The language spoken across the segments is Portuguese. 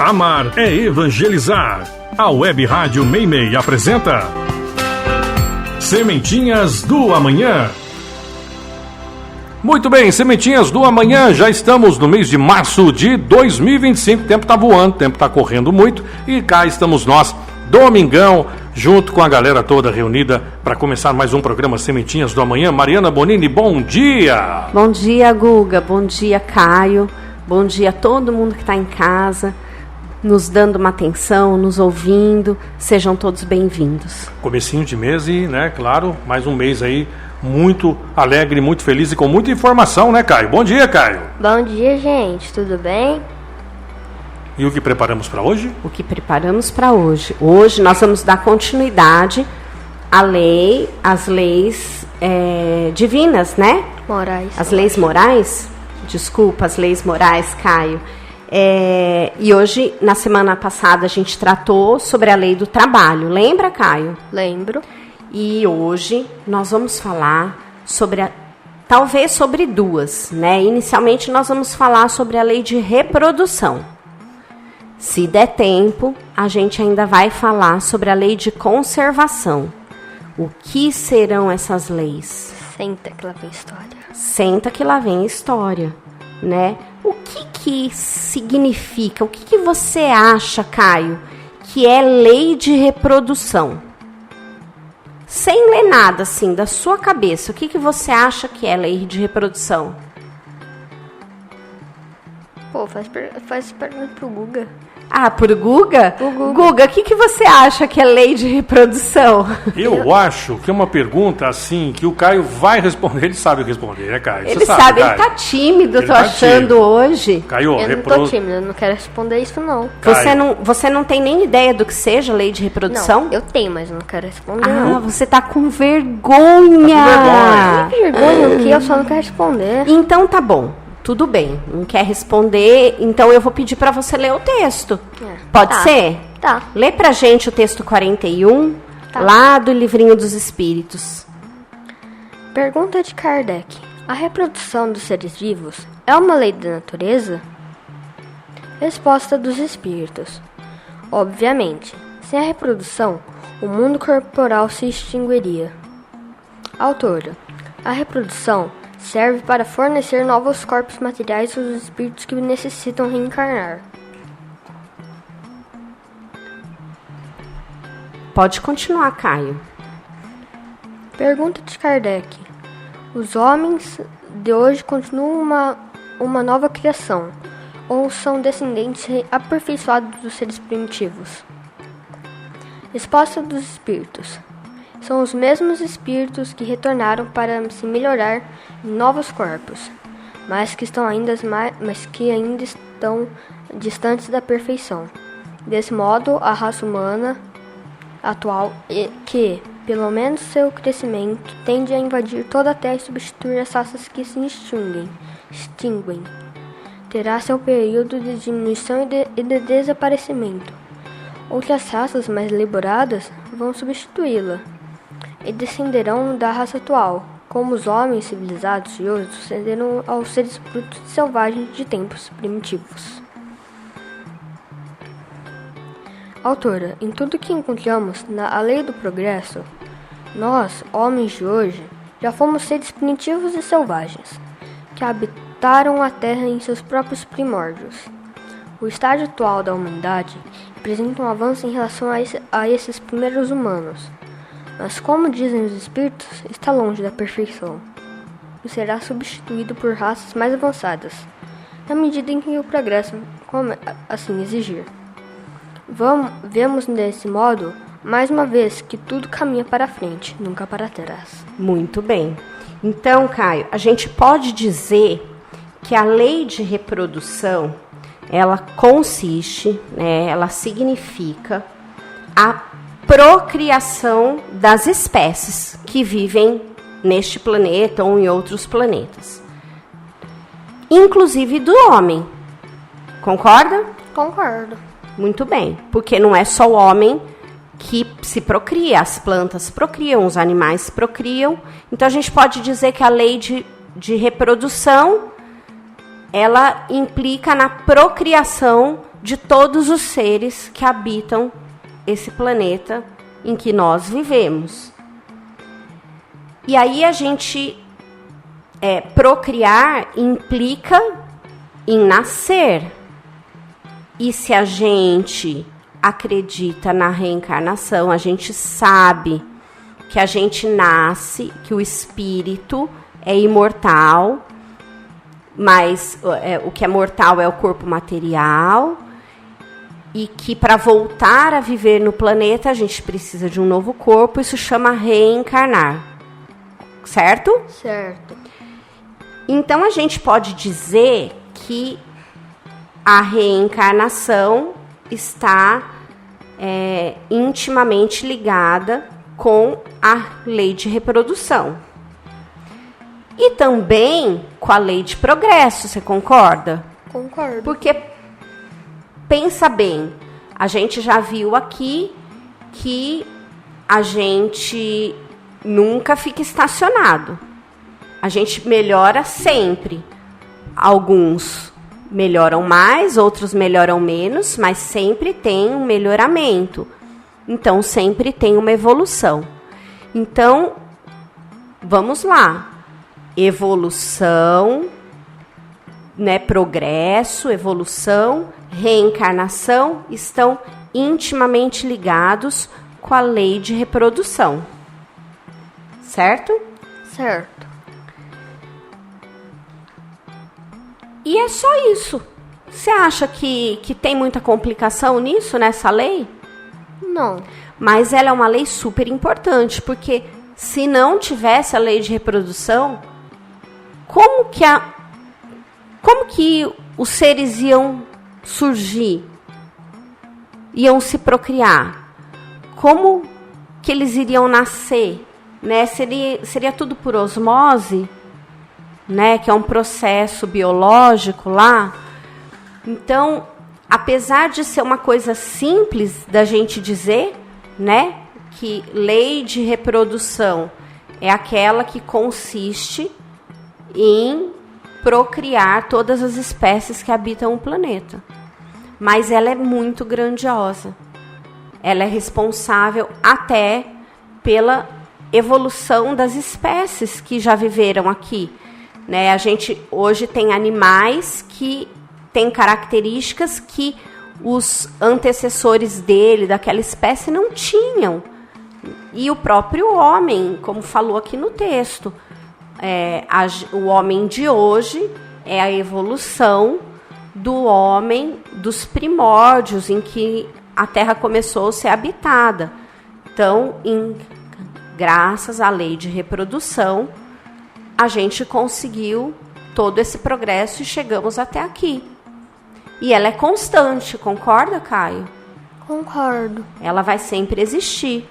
Amar é evangelizar. A Web Rádio Meimei apresenta Sementinhas do Amanhã. Muito bem, Sementinhas do Amanhã, já estamos no mês de março de 2025, o tempo está voando, o tempo está correndo muito e cá estamos nós, domingão, junto com a galera toda reunida para começar mais um programa Sementinhas do Amanhã. Mariana Bonini, bom dia! Bom dia, Guga, bom dia, Caio, bom dia a todo mundo que está em casa, nos dando uma atenção, nos ouvindo, sejam todos bem-vindos. Comecinho de mês e, né, claro, mais um mês aí, muito alegre, muito feliz e com muita informação, né, Caio? Bom dia, Caio! Bom dia, gente, tudo bem? E o que preparamos para hoje? O que preparamos para hoje? Hoje nós vamos dar continuidade às leis divinas, né? Morais. As leis morais? Desculpa, as leis morais, Caio. E hoje, na semana passada, a gente tratou sobre a lei do trabalho. Lembra, Caio? Lembro. E hoje nós vamos falar talvez sobre duas, né? Inicialmente nós vamos falar sobre a lei de reprodução. Se der tempo, a gente ainda vai falar sobre a lei de conservação. O que serão essas leis? Senta que lá vem história. Senta que lá vem história, né? O que significa? O que você acha, Caio, que é lei de reprodução? Sem ler nada, assim, da sua cabeça, o que você acha que é lei de reprodução? Pô, faz pergunta pro Guga. Ah, pro Guga? O Guga. Guga, o que você acha que é lei de reprodução? Eu acho que é uma pergunta, assim, que o Caio vai responder. Ele sabe responder, né, Caio? Ele sabe, ele tá tímido, eu tô achando hoje. Caio, Eu não tô tímido, eu não quero responder isso, não. Você não tem nem ideia do que seja lei de reprodução? Não, eu tenho, mas eu não quero responder, Ah, não. você tá com vergonha. Que vergonha que eu só não quero responder. Então tá bom. Tudo bem, não quer responder, então eu vou pedir para você ler o texto. Pode ser? Tá. Lê pra gente o texto 41, lá do Livrinho dos Espíritos. Pergunta de Kardec. A reprodução dos seres vivos é uma lei da natureza? Resposta dos Espíritos. Obviamente, sem a reprodução, o mundo corporal se extinguiria. Autora. A reprodução serve para fornecer novos corpos materiais aos espíritos que necessitam reencarnar. Pode continuar, Caio. Pergunta de Kardec. Os homens de hoje continuam uma nova criação, ou são descendentes aperfeiçoados dos seres primitivos? Resposta dos espíritos. São os mesmos espíritos que retornaram para se melhorar em novos corpos, mas que ainda estão distantes da perfeição. Desse modo, a raça humana atual, que, pelo menos seu crescimento, tende a invadir toda a Terra e substituir as raças que se extinguem, terá seu período de diminuição e de desaparecimento. Outras raças mais elaboradas vão substituí-la e descenderão da raça atual, como os homens civilizados de hoje sucederam aos seres brutos selvagens de tempos primitivos. Autora, em tudo que encontramos na lei do progresso, nós, homens de hoje, já fomos seres primitivos e selvagens, que habitaram a Terra em seus próprios primórdios. O estágio atual da humanidade representa um avanço em relação a esses primeiros humanos, mas, como dizem os espíritos, está longe da perfeição e será substituído por raças mais avançadas, na medida em que o progresso assim exigir. Vemos desse modo, mais uma vez, que tudo caminha para frente, nunca para trás. Muito bem. Então, Caio, a gente pode dizer que a lei de reprodução, ela consiste, né, ela significa a procriação das espécies que vivem neste planeta ou em outros planetas, inclusive do homem. Concorda? Concordo. Muito bem, porque não é só o homem que se procria, as plantas procriam, os animais procriam. Então a gente pode dizer que a lei de reprodução, ela implica na procriação de todos os seres que habitam esse planeta em que nós vivemos. E aí a gente procriar implica em nascer. E se a gente acredita na reencarnação, a gente sabe que a gente nasce, que o espírito é imortal, mas o que é mortal é o corpo material, e que para voltar a viver no planeta a gente precisa de um novo corpo, isso chama reencarnar. Certo? Certo. Então a gente pode dizer que a reencarnação está intimamente ligada com a lei de reprodução. E também com a lei de progresso, você concorda? Concordo. Porque, pensa bem, a gente já viu aqui que a gente nunca fica estacionado. A gente melhora sempre. Alguns melhoram mais, outros melhoram menos, mas sempre tem um melhoramento. Então, sempre tem uma evolução. Então, vamos lá. Evolução, né, progresso, evolução, reencarnação estão intimamente ligados com a lei de reprodução. Certo? Certo. E é só isso. Você acha que tem muita complicação nisso, nessa lei? Não. Mas ela é uma lei super importante, porque se não tivesse a lei de reprodução, como que os seres iam surgir? Iam se procriar? Como que eles iriam nascer? Né? Seria tudo por osmose, né? Que é um processo biológico lá. Então, apesar de ser uma coisa simples da gente dizer, né, que lei de reprodução é aquela que consiste em procriar todas as espécies que habitam o planeta. Mas ela é muito grandiosa. Ela é responsável até pela evolução das espécies que já viveram aqui, né? A gente hoje tem animais que têm características que os antecessores dele, daquela espécie, não tinham. E o próprio homem, como falou aqui no texto, o homem de hoje é a evolução do homem dos primórdios, em que a Terra começou a ser habitada. Então, graças à lei de reprodução, a gente conseguiu todo esse progresso e chegamos até aqui. E ela é constante, concorda, Caio? Concordo. Ela vai sempre existir.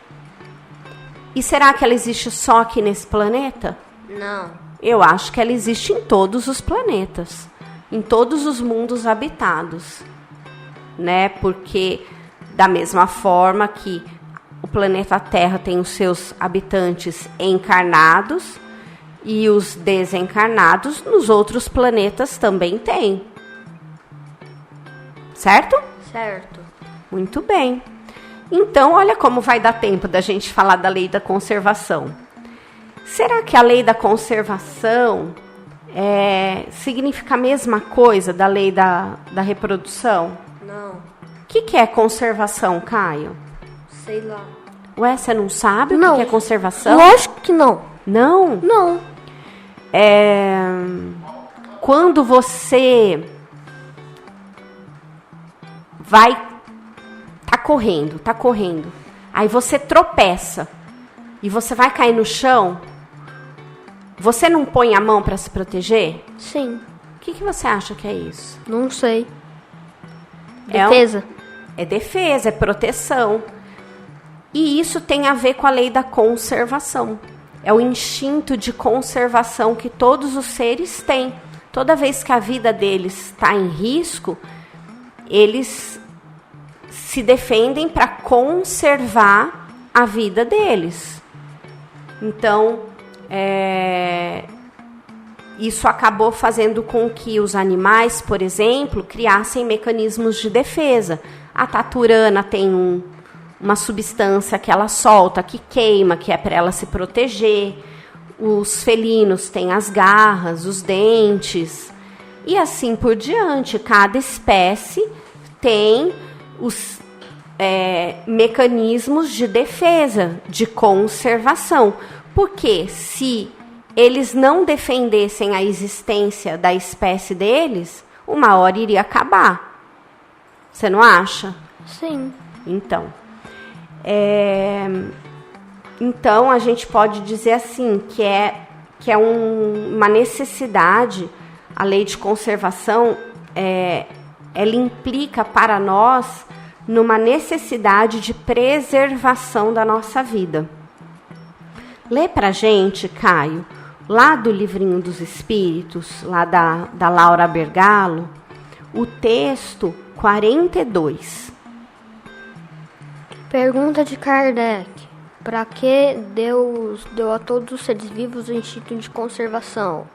E será que ela existe só aqui nesse planeta? Não. Eu acho que ela existe em todos os planetas, em todos os mundos habitados, né? Porque da mesma forma que o planeta Terra tem os seus habitantes encarnados e os desencarnados, nos outros planetas também tem. Certo? Certo. Muito bem. Então, olha como vai dar tempo da gente falar da lei da conservação. Será que a lei da conservação significa a mesma coisa da lei da reprodução? Não. O que é conservação, Caio? Sei lá. Ué, você não sabe Não. o que é conservação? Lógico que não. Não? Não. Quando você tá correndo, aí você tropeça e você vai cair no chão, você não põe a mão para se proteger? Sim. O que você acha que é isso? Não sei. Defesa. É defesa, é proteção. E isso tem a ver com a lei da conservação. É o instinto de conservação que todos os seres têm. Toda vez que a vida deles está em risco, eles se defendem para conservar a vida deles. Então, isso acabou fazendo com que os animais, por exemplo, criassem mecanismos de defesa. A taturana tem uma substância que ela solta, que queima, que é para ela se proteger. Os felinos têm as garras, os dentes, e assim por diante. Cada espécie tem os mecanismos de defesa, de conservação. Porque se eles não defendessem a existência da espécie deles, uma hora iria acabar. Você não acha? Sim. Então, a gente pode dizer assim, que é uma necessidade. A lei de conservação, ela implica para nós numa necessidade de preservação da nossa vida. Lê pra gente, Caio, lá do Livrinho dos Espíritos, lá da Laura Bergalo, o texto 42. Pergunta de Kardec. Para que Deus deu a todos os seres vivos o instinto de conservação?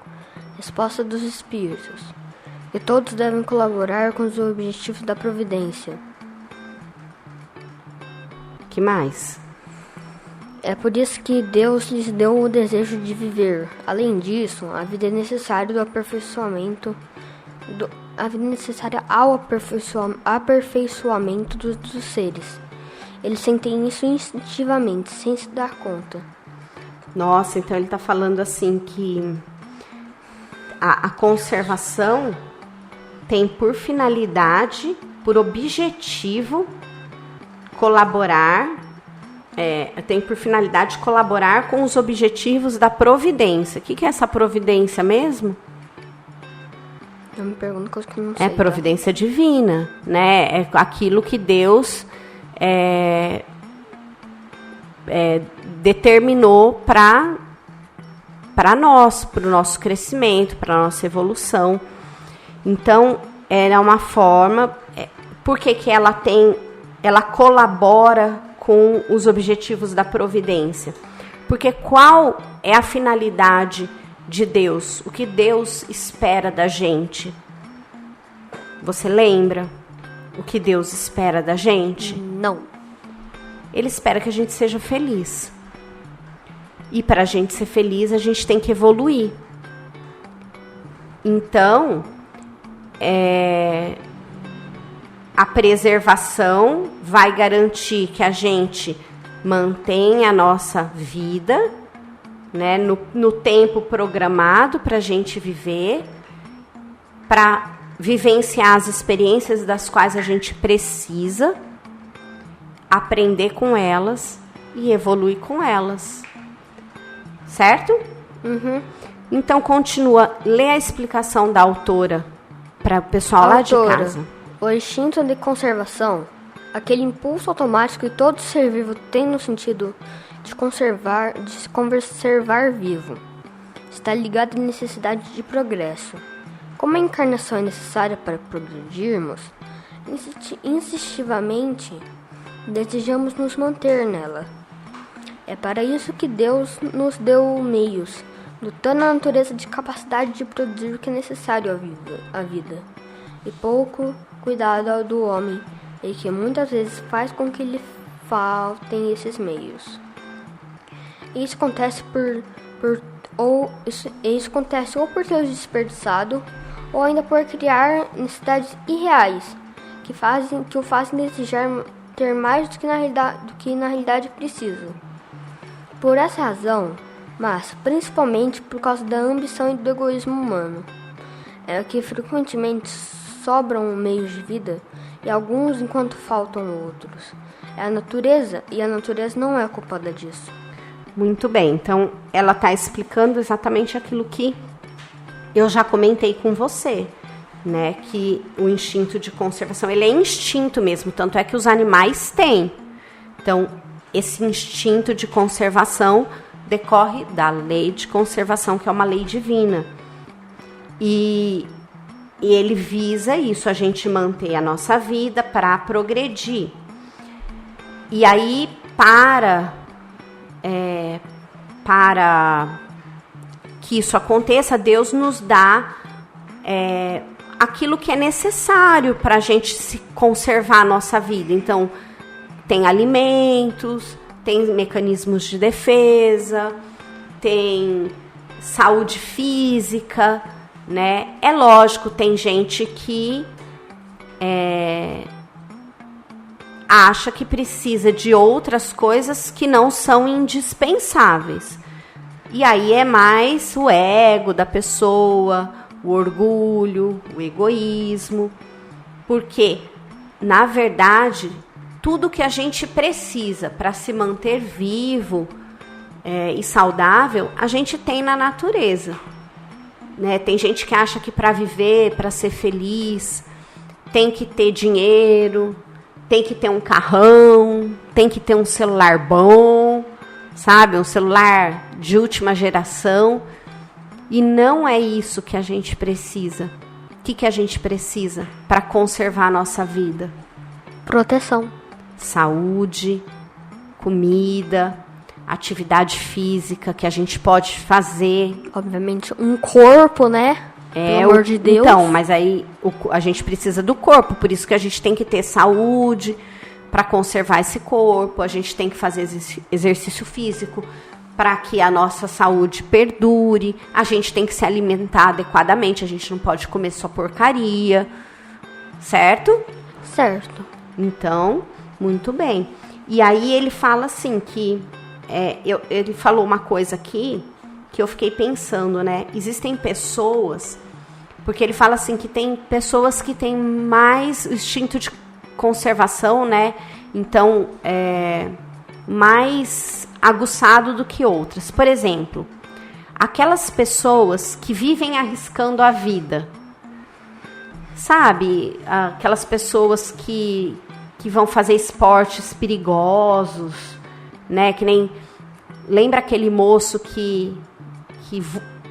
Resposta dos Espíritos. Que todos devem colaborar com os objetivos da providência. Que mais? É por isso que Deus lhes deu o desejo de viver. Além disso, a vida é necessária ao aperfeiçoamento dos seres. Eles sentem isso instintivamente, sem se dar conta. Nossa, então ele está falando assim que a conservação tem por finalidade, por objetivo, tem por finalidade colaborar com os objetivos da providência. O que é essa providência mesmo? Eu me pergunto coisa que eu não sei. É providência divina, né? É aquilo que Deus determinou para nós, para o nosso crescimento, para a nossa evolução. Então, ela é uma forma. Por que ela colabora com os objetivos da providência? Porque qual é a finalidade de Deus? O que Deus espera da gente? Você lembra o que Deus espera da gente? Não. Ele espera que a gente seja feliz. E para a gente ser feliz, a gente tem que evoluir. Então, a preservação vai garantir que a gente mantenha a nossa vida, né, no tempo programado para a gente viver, para vivenciar as experiências das quais a gente precisa, aprender com elas e evoluir com elas. Certo? Uhum. Então, continua. Lê a explicação da autora para o pessoal lá de casa. O instinto de conservação, aquele impulso automático que todo ser vivo tem no sentido de se conservar vivo, está ligado à necessidade de progresso. Como a encarnação é necessária para progredirmos, instintivamente desejamos nos manter nela. É para isso que Deus nos deu meios, dotando a natureza de capacidade de produzir o que é necessário à vida, e pouco cuidado do homem, e que muitas vezes faz com que lhe faltem esses meios. Isso acontece isso acontece ou por ter desperdiçado, ou ainda por criar necessidades irreais, que o fazem desejar ter mais do que na realidade precisa. Por essa razão, mas principalmente por causa da ambição e do egoísmo humano, é que frequentemente sobram meios de vida e alguns enquanto faltam outros. É a natureza, e a natureza não é culpada disso. Muito bem, então ela está explicando exatamente aquilo que eu já comentei com você, né? Que o instinto de conservação, ele é instinto mesmo, tanto é que os animais têm. Então, esse instinto de conservação decorre da lei de conservação, que é uma lei divina. E ele visa isso, a gente manter a nossa vida para progredir. E aí, para que isso aconteça, Deus nos dá aquilo que é necessário para a gente se conservar a nossa vida. Então, tem alimentos, tem mecanismos de defesa, tem saúde física, né? É lógico, tem gente que acha que precisa de outras coisas que não são indispensáveis. E aí é mais o ego da pessoa, o orgulho, o egoísmo. Porque, na verdade, tudo que a gente precisa para se manter vivo e saudável, a gente tem na natureza. Né? Tem gente que acha que para viver, para ser feliz, tem que ter dinheiro, tem que ter um carrão, tem que ter um celular bom, sabe? Um celular de última geração. E não é isso que a gente precisa. O que a gente precisa para conservar a nossa vida? Proteção. Saúde, comida, atividade física que a gente pode fazer. Obviamente, um corpo, né? Pelo amor de Deus. Então, mas aí a gente precisa do corpo, por isso que a gente tem que ter saúde para conservar esse corpo, a gente tem que fazer exercício físico para que a nossa saúde perdure, a gente tem que se alimentar adequadamente, a gente não pode comer só porcaria, certo? Certo. Então, muito bem. E aí ele fala assim que, ele falou uma coisa aqui que eu fiquei pensando, né? Existem pessoas, porque ele fala assim que tem pessoas que têm mais instinto de conservação, né? Então, mais aguçado do que outras. Por exemplo, aquelas pessoas que vivem arriscando a vida. Sabe? Aquelas pessoas que vão fazer esportes perigosos, né? Que nem... Lembra aquele moço que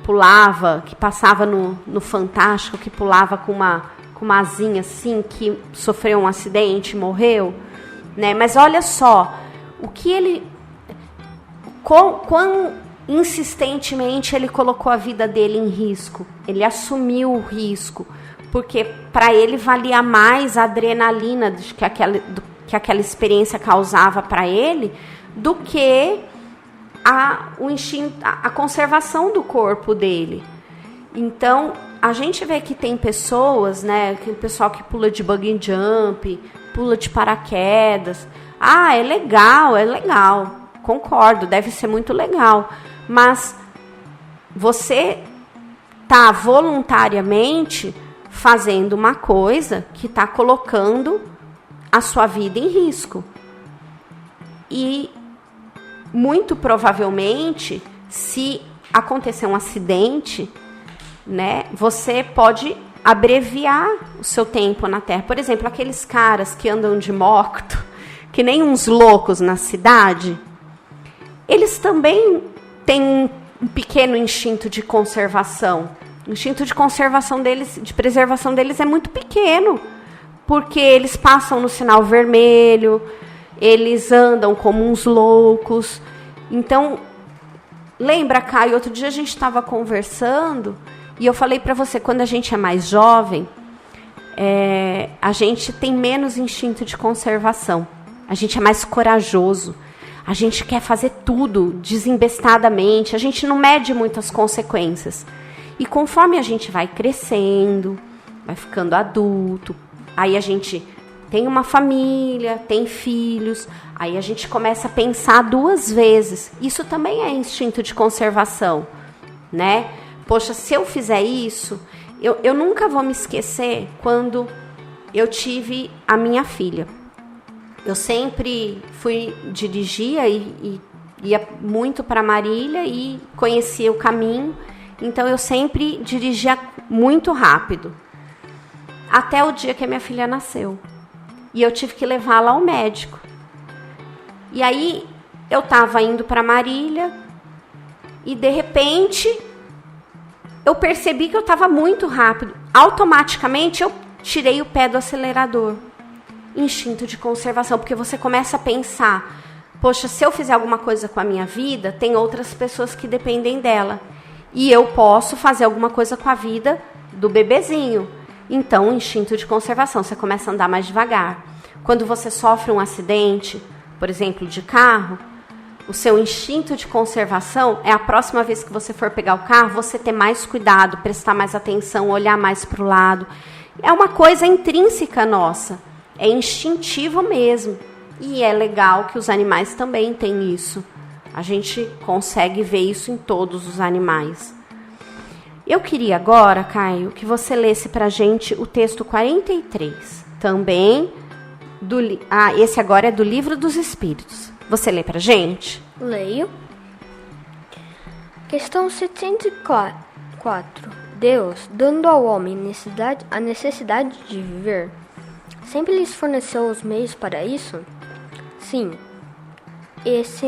pulava, que passava no Fantástico, que pulava com uma asinha assim, que sofreu um acidente e morreu? Né? Mas olha só, o que ele... Quão insistentemente ele colocou a vida dele em risco. Ele assumiu o risco, porque para ele valia mais a adrenalina que aquela experiência causava para ele do que a conservação do corpo dele. Então, a gente vê que tem pessoas, né, aquele pessoal que pula de bungee jump, pula de paraquedas. É legal. Concordo, deve ser muito legal. Mas você está voluntariamente fazendo uma coisa que está colocando a sua vida em risco. E muito provavelmente, se acontecer um acidente, né, você pode abreviar o seu tempo na Terra. Por exemplo, aqueles caras que andam de moto, que nem uns loucos na cidade, eles também têm um pequeno instinto de conservação. O instinto de conservação deles, de preservação deles é muito pequeno, porque eles passam no sinal vermelho, eles andam como uns loucos. Então, lembra, Caio, outro dia a gente estava conversando e eu falei para você, quando a gente é mais jovem, a gente tem menos instinto de conservação. A gente é mais corajoso. A gente quer fazer tudo desembestadamente. A gente não mede muitas consequências. E conforme a gente vai crescendo, vai ficando adulto, aí a gente tem uma família, tem filhos, aí a gente começa a pensar 2 vezes. Isso também é instinto de conservação, né? Poxa, se eu fizer isso, eu nunca vou me esquecer quando eu tive a minha filha. Eu sempre dirigia e ia muito para Marília e conhecia o caminho, então eu sempre dirigia muito rápido. Até o dia que a minha filha nasceu. E eu tive que levá-la ao médico. E aí eu estava indo para Marília e de repente eu percebi que eu estava muito rápido. Automaticamente eu tirei o pé do acelerador. Instinto de conservação, porque você começa a pensar, poxa, se eu fizer alguma coisa com a minha vida, tem outras pessoas que dependem dela. e eu posso fazer alguma coisa com a vida do bebezinho. Então, instinto de conservação, você começa a andar mais devagar. Quando você sofre um acidente, por exemplo, de carro, o seu instinto de conservação é a próxima vez que você for pegar o carro, você ter mais cuidado, prestar mais atenção, olhar mais para o lado. É uma coisa intrínseca nossa, é instintivo mesmo. E é legal que os animais também têm isso. A gente consegue ver isso em todos os animais. Eu queria agora, Caio, que você lesse para a gente o texto 43, também esse agora é do Livro dos Espíritos. Você lê pra gente? Leio. Questão 704. Deus, dando ao homem a necessidade de viver, sempre lhes forneceu os meios para isso? Sim. E se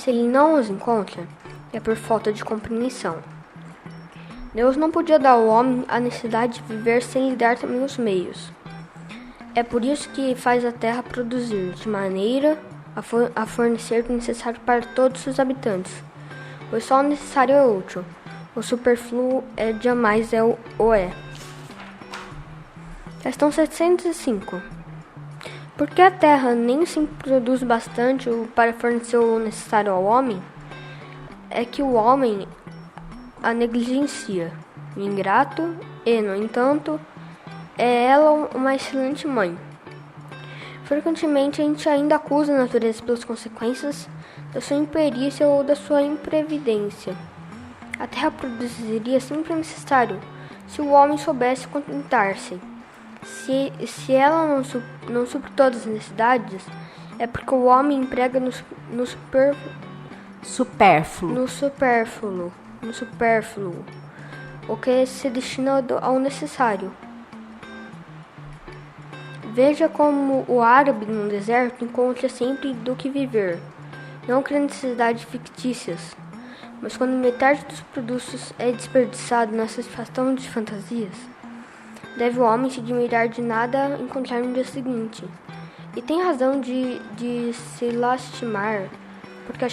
ele não os encontra, é por falta de compreensão. Deus não podia dar ao homem a necessidade de viver sem lhe dar também os meios. É por isso que faz a terra produzir, de maneira a fornecer o necessário para todos os habitantes, pois só o necessário é útil, o superfluo jamais o é. Questão 705. Por que a terra nem sempre produz bastante para fornecer o necessário ao homem? É que o homem a negligencia, o ingrato, e, no entanto, é ela uma excelente mãe. Frequentemente a gente ainda acusa a natureza pelas consequências da sua imperícia ou da sua imprevidência. A terra produziria sempre o necessário se o homem soubesse contentar-se. Se ela não supre todas as necessidades, é porque o homem emprega no supérfluo, o que se destina ao necessário. Veja como o árabe no deserto encontra sempre do que viver, não cria necessidades fictícias, mas quando metade dos produtos é desperdiçado na satisfação de fantasias, deve o homem se admirar de nada encontrar no dia seguinte. E tem razão de se lastimar, porque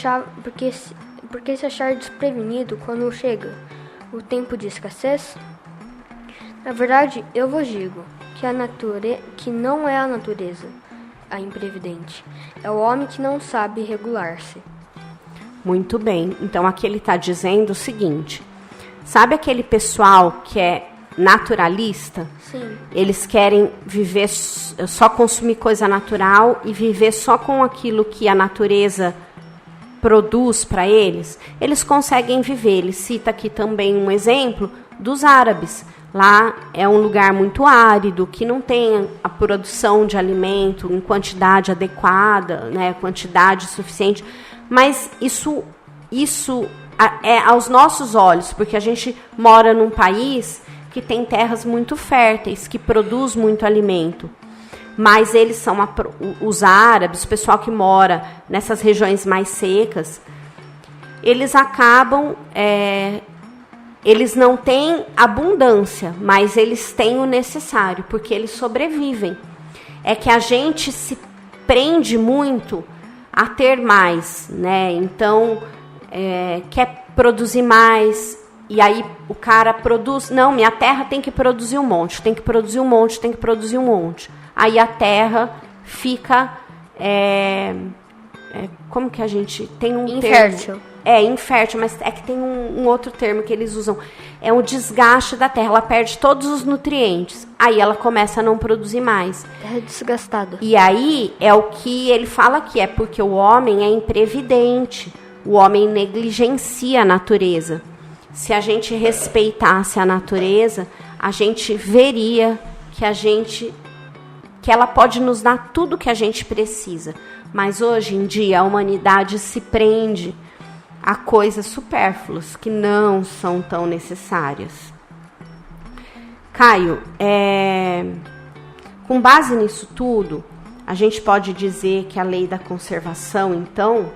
se achar desprevenido quando chega o tempo de escassez? Na verdade, eu vos digo que não é a natureza a imprevidente, é o homem que não sabe regular-se. Muito bem, então aqui ele está dizendo o seguinte: sabe aquele pessoal que é naturalista? Sim. Eles querem viver, só consumir coisa natural e viver só com aquilo que a natureza produz para eles. Eles conseguem viver. Ele cita aqui também um exemplo dos árabes. Lá é um lugar muito árido, que não tem a produção de alimento em quantidade adequada, né, quantidade suficiente. Mas isso é aos nossos olhos, porque a gente mora num país que tem terras muito férteis, que produz muito alimento. Mas eles são os árabes, o pessoal que mora nessas regiões mais secas, eles acabam... eles não têm abundância, mas eles têm o necessário, porque eles sobrevivem. É que a gente se prende muito a ter mais, né? Então, quer produzir mais, e aí o cara produz... Não, minha terra tem que produzir um monte, tem que produzir um monte, tem que produzir um monte. Aí a terra fica... como que a gente... Tem um infértil. Termo, infértil, mas é que tem um outro termo que eles usam. É um desgaste da terra, ela perde todos os nutrientes. Aí ela começa a não produzir mais. Terra desgastada. E aí é o que ele fala aqui, é porque o homem é imprevidente. O homem negligencia a natureza. Se a gente respeitasse a natureza, a gente veria que ela pode nos dar tudo que a gente precisa. Mas hoje em dia a humanidade se prende a coisas supérfluas que não são tão necessárias. Caio, com base nisso tudo, a gente pode dizer que a lei da conservação, então,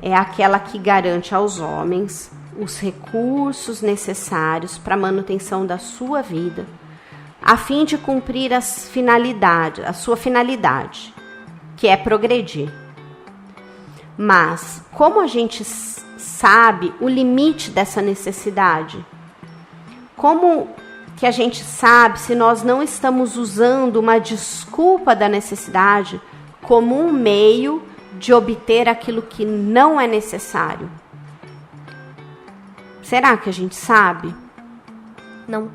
é aquela que garante aos homens os recursos necessários para a manutenção da sua vida, a fim de cumprir a sua finalidade, que é progredir. Mas, como a gente sabe o limite dessa necessidade? Como que a gente sabe se nós não estamos usando uma desculpa da necessidade como um meio de obter aquilo que não é necessário? Será que a gente sabe? Não.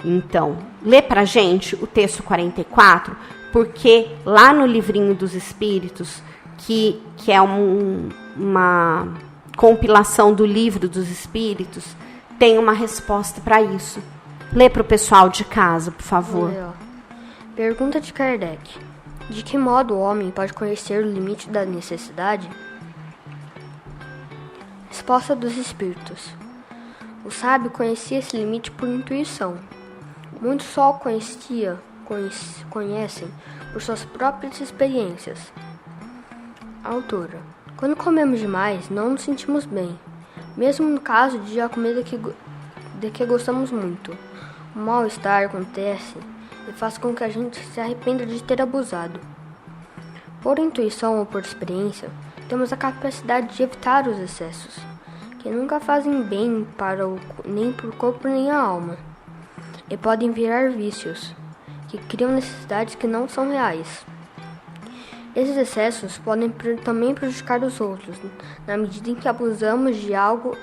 Então, lê pra gente o texto 44, porque lá no livrinho dos Espíritos, que é uma compilação do livro dos Espíritos, tem uma resposta para isso. Lê para o pessoal de casa, por favor. Pergunta de Kardec. De que modo o homem pode conhecer o limite da necessidade? Resposta dos Espíritos. O sábio conhecia esse limite por intuição. Muitos só o conhecem por suas próprias experiências. Autora. Quando comemos demais, não nos sentimos bem, mesmo no caso de a comida de que gostamos muito. O mal-estar acontece e faz com que a gente se arrependa de ter abusado. Por intuição ou por experiência, temos a capacidade de evitar os excessos, que nunca fazem bem nem para o corpo nem a alma, e podem virar vícios, que criam necessidades que não são reais. Esses excessos podem também prejudicar os outros, na medida em que abusamos de algo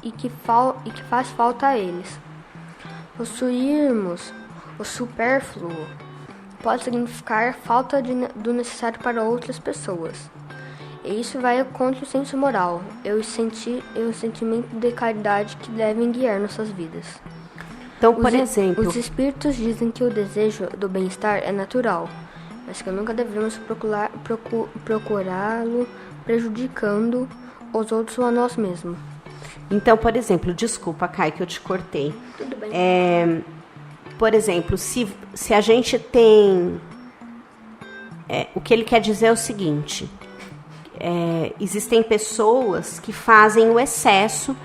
e que faz falta a eles. Possuirmos o supérfluo pode significar falta do necessário para outras pessoas. E isso vai contra o senso moral e o sentimento de caridade que devem guiar nossas vidas. Então, por exemplo, os espíritos dizem que o desejo do bem-estar é natural, mas que nunca devemos procurá-lo prejudicando os outros ou a nós mesmos. Então, por exemplo, desculpa, Kai, que eu te cortei. Tudo bem. Por exemplo, se a gente tem... o que ele quer dizer é o seguinte... existem pessoas que fazem o excesso,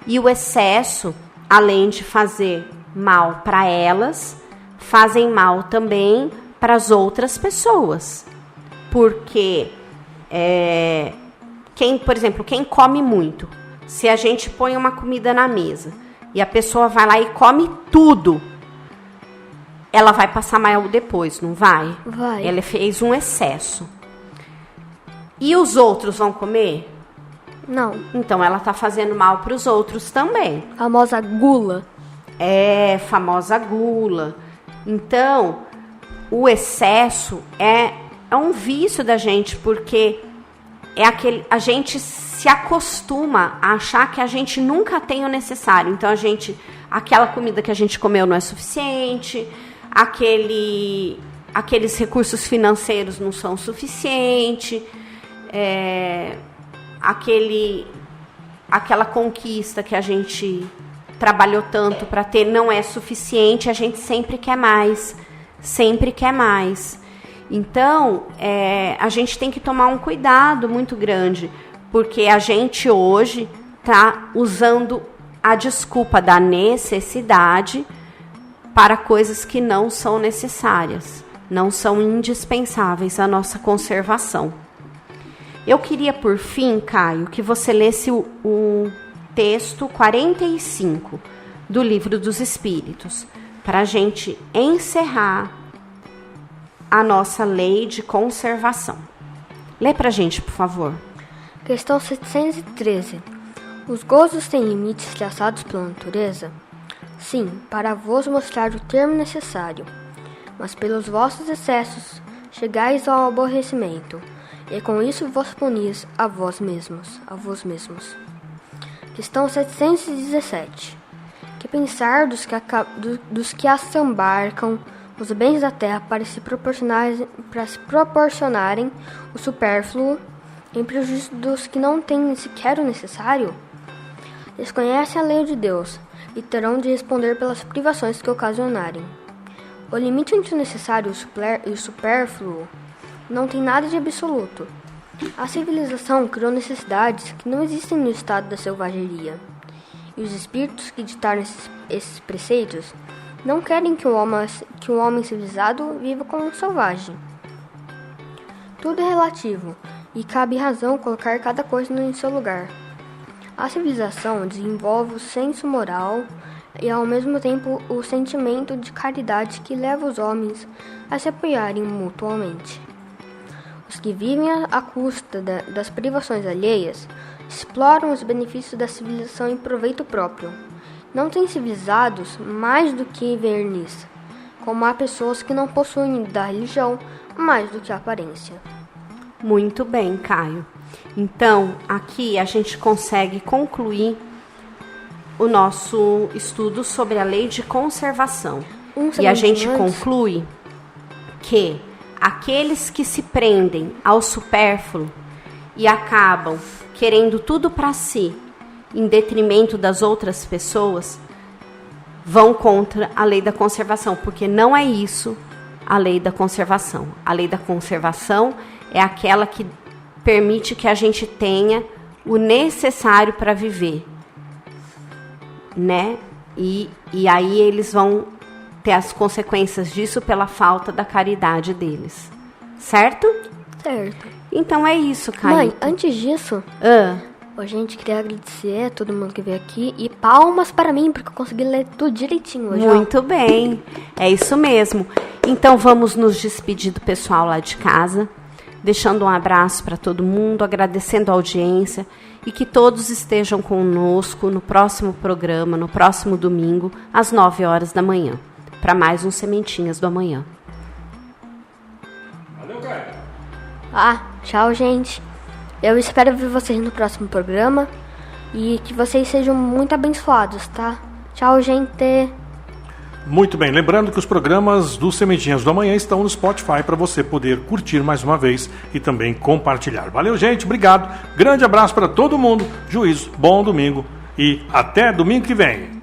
e o excesso, além de fazer mal para elas, fazem mal também para as outras pessoas. Porque, por exemplo, quem come muito, se a gente põe uma comida na mesa e a pessoa vai lá e come tudo, ela vai passar mal depois, não vai? Vai. Ela fez um excesso. E os outros vão comer? Não. Então ela está fazendo mal para os outros também. Famosa gula. Famosa gula. Então, o excesso é um vício da gente, porque a gente se acostuma a achar que a gente nunca tem o necessário. Então, aquela comida que a gente comeu não é suficiente, aqueles recursos financeiros não são suficientes, aquela conquista que a gente trabalhou tanto para ter não é suficiente, a gente sempre quer mais. Então, a gente tem que tomar um cuidado muito grande, porque a gente hoje está usando a desculpa da necessidade para coisas que não são necessárias, não são indispensáveis à nossa conservação. Eu queria, por fim, Caio, que você lesse o texto 45 do Livro dos Espíritos, para a gente encerrar a nossa lei de conservação. Lê para a gente, por favor. Questão 713. Os gozos têm limites traçados pela natureza? Sim, para vos mostrar o termo necessário. Mas pelos vossos excessos chegais ao aborrecimento, e com isso vos punis a vós mesmos. Questão 717. Que pensar dos que assambarcam os bens da terra para se proporcionarem o supérfluo, em prejuízo dos que não têm sequer o necessário? Desconhecem a lei de Deus e terão de responder pelas privações que ocasionarem. O limite entre o necessário e o supérfluo não tem nada de absoluto. A civilização criou necessidades que não existem no estado da selvageria. E os espíritos que ditaram esses preceitos não querem que o homem civilizado viva como um selvagem. Tudo é relativo, e cabe razão colocar cada coisa em seu lugar. A civilização desenvolve o senso moral e, ao mesmo tempo, o sentimento de caridade que leva os homens a se apoiarem mutuamente. Os que vivem à custa das privações alheias exploram os benefícios da civilização em proveito próprio. Não têm civilizados mais do que verniz, como há pessoas que não possuem da religião mais do que a aparência. Muito bem, Caio. Então, aqui a gente consegue concluir o nosso estudo sobre a lei de conservação. E a gente conclui que aqueles que se prendem ao supérfluo e acabam querendo tudo para si, em detrimento das outras pessoas, vão contra a lei da conservação, porque não é isso a lei da conservação. A lei da conservação é aquela que permite que a gente tenha o necessário para viver, né? E aí eles vão ter as consequências disso pela falta da caridade deles, certo? Certo. Então é isso, Caio. Mãe, antes disso, a gente queria agradecer a todo mundo que veio aqui e palmas para mim, porque eu consegui ler tudo direitinho hoje. Muito bem, é isso mesmo. Então vamos nos despedir do pessoal lá de casa, deixando um abraço para todo mundo, agradecendo a audiência e que todos estejam conosco no próximo programa, no próximo domingo, às 9 horas da manhã, para mais um Sementinhas do Amanhã. Valeu, Caio. Tchau, gente. Eu espero ver vocês no próximo programa e que vocês sejam muito abençoados, tá? Tchau, gente. Muito bem, lembrando que os programas do Sementinhas do Amanhã estão no Spotify para você poder curtir mais uma vez e também compartilhar. Valeu, gente, obrigado. Grande abraço para todo mundo. Juízo, bom domingo e até domingo que vem.